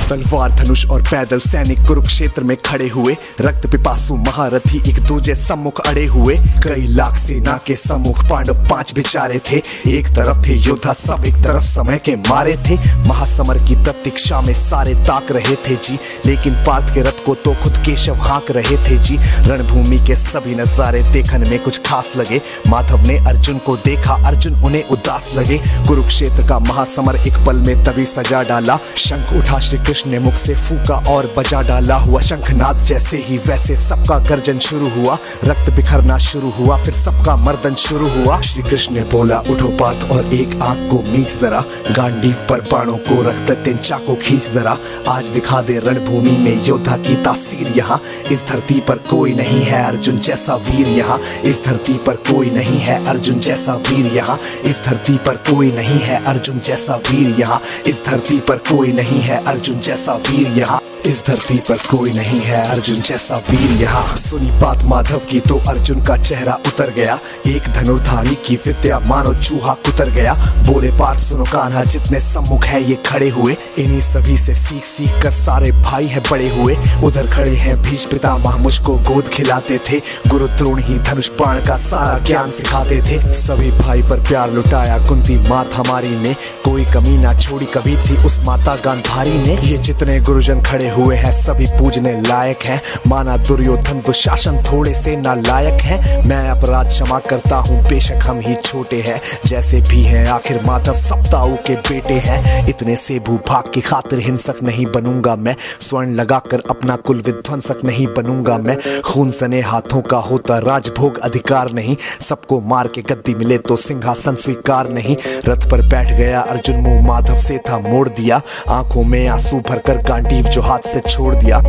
तलवार धनुष और पैदल सैनिक कुरुक्षेत्र में खड़े हुए। रक्त पिपासु महारथी एक दूजे सम्मुख अड़े हुए। कई लाख सेना के सम्मुख पांडव 5 बेचारे थे। एक तरफ थे योद्धा सब, एक तरफ समय के मारे थे। महासमर की प्रतीक्षा में सारे ताक रहे थे जी, लेकिन पार्थ के रथ को तो खुद केशव हाँक रहे थे जी। रणभूमि के सभी नजारे देखने में कुछ खास लगे। माधव ने अर्जुन को देखा, अर्जुन उन्हें उदास लगे। कुरुक्षेत्र का महासमर एक पल में तभी सजा डाला। शंख उठा श्री कृष्ण ने मुख से फूका और बजा डाला। हुआ शंखनाद जैसे ही वैसे सबका गर्जन शुरू हुआ। रक्त बिखरना शुरू हुआ, फिर सबका मर्दन शुरू हुआ। श्री कृष्ण ने बोला उठो पार्थ और एक आंख को मीच जरा। गांडीव पर बाणों को रख प्रत्यंचा को खींच जरा। आज दिखा दे रणभूमि में योद्धा की तासीर यहाँ। इस धरती पर कोई नहीं है अर्जुन जैसा वीर यहाँ। इस धरती पर कोई नहीं है अर्जुन जैसा वीर यहाँ। इस धरती पर कोई नहीं है अर्जुन जैसा वीर यहाँ। इस धरती पर कोई नहीं है अर्जुन जैसा वीर यहाँ। इस धरती पर कोई नहीं है अर्जुन जैसा वीर यहाँ। सुनी बात माधव की तो अर्जुन का चेहरा उतर गया। एक धनुर्धारी की विद्या मानो चूहा कुतर गया। बोले पार्थ सुनो कान्हा, जितने सम्मुख है ये खड़े हुए। इन्हीं सभी से सीख सीख कर सारे भाई है बड़े हुए। उधर खड़े हैं भीष्म पितामह, मुझको गोद खिलाते थे। गुरु द्रोण ही धनुष बाण का सारा ज्ञान सिखाते थे। सभी भाई पर प्यार लुटाया कुंती मात हमारी ने। कोई कमी ना छोड़ी कभी थी उस माता गांधारी ने। ये जितने गुरुजन खड़े हुए हैं सभी पूजने लायक हैं। माना दुर्योधन दुशासन थोड़े से नालायक हैं। मैं अपराध क्षमा करता हूँ बेशक हम ही छोटे हैं। जैसे भी हैं आखिर माधव सप्ताऊ के बेटे हैं। इतने से भूभाग की खातिर हिंसक नहीं बनूंगा मैं। स्वर्ण लगाकर अपना कुल विध्वंसक नहीं बनूंगा मैं। खून सने हाथों का होता राजभोग अधिकार नहीं। सबको मार के गद्दी मिले तो सिंहासन स्वीकार नहीं। रथ पर बैठ गया अर्जुन, मुंह माधव से था मोड़ दिया। आंखों में आंसू भरकर गांडीव जो हाथ से छोड़ दिया।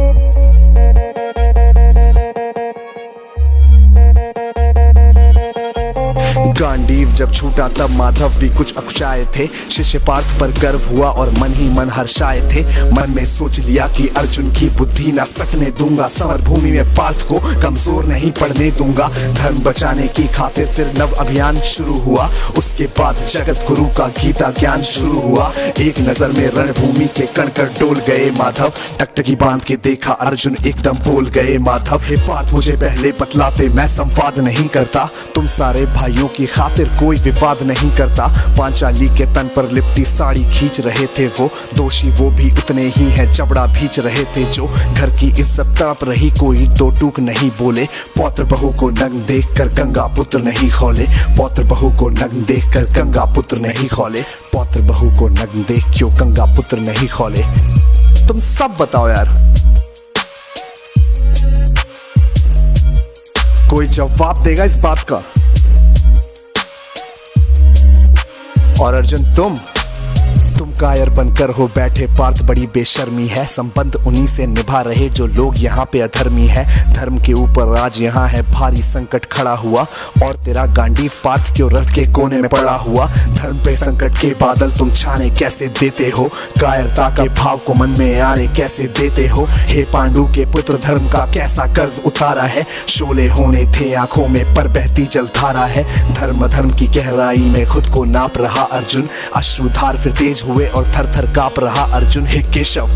गांडीव जब छूटा तब माधव भी कुछ अकुचाए थे। शिष्य पार्थ पर गर्व हुआ और मन ही मन हर्षाए थे। मन में सोच लिया कि अर्जुन की बुद्धि ना सकने दूंगा। समर भूमि में पार्थ को कमजोर नहीं पड़ने दूंगा। धर्म बचाने की खातिर फिर नव अभियान शुरू हुआ। उसके बाद जगत गुरु का गीता ज्ञान शुरू हुआ। एक नजर में रणभूमि से कणकण डोल गए माधव। टकटकी बांध के देखा अर्जुन एकदम बोल गए माधव। हे पार्थ मुझे पहले बतलाते, मैं संवाद नहीं करता। तुम सारे भाइयों की खातिर कोई विवाद नहीं करता। पांचाली के तन पर लिपटी साड़ी खींच रहे थे वो। दोषी वो भी उतने ही हैं, चबड़ा भींच रहे थे जो। घर की इज्जत तड़प रही, कोई दो टूक नहीं बोले। पौत्र बहू को नग्न देख कर गंगा पुत्र नहीं खौले। पौत्र बहू को नग्न देख कर गंगा पुत्र नहीं खौले। पौत्र बहू को नग्न देख क्यों गंगा पुत्र नहीं खौले। तुम सब बताओ यार, कोई जवाब देगा इस बात का? और अर्जुन तुम कायर बनकर हो बैठे पार्थ, बड़ी बेशर्मी है। संबंध उन्हीं से निभा रहे जो लोग यहाँ पे अधर्मी है। धर्म के ऊपर आज यहाँ है भारी संकट खड़ा हुआ। और तेरा गांडीव पार्थ क्यों रथ के कोने में पड़ा हुआ। धर्म पे संकट के बादल तुम छाने कैसे देते हो। कायरता के भाव को मन में आने कैसे देते हो। हे पांडु के पुत्र धर्म का कैसा कर्ज उतारा है। शोले होने थे आंखों में पर बहती जलधारा है। धर्म की गहराई में खुद को नाप रहा अर्जुन। अश्रुधार फिर तेज हुए और थर थर कांप रहा अर्जुन। हे केशव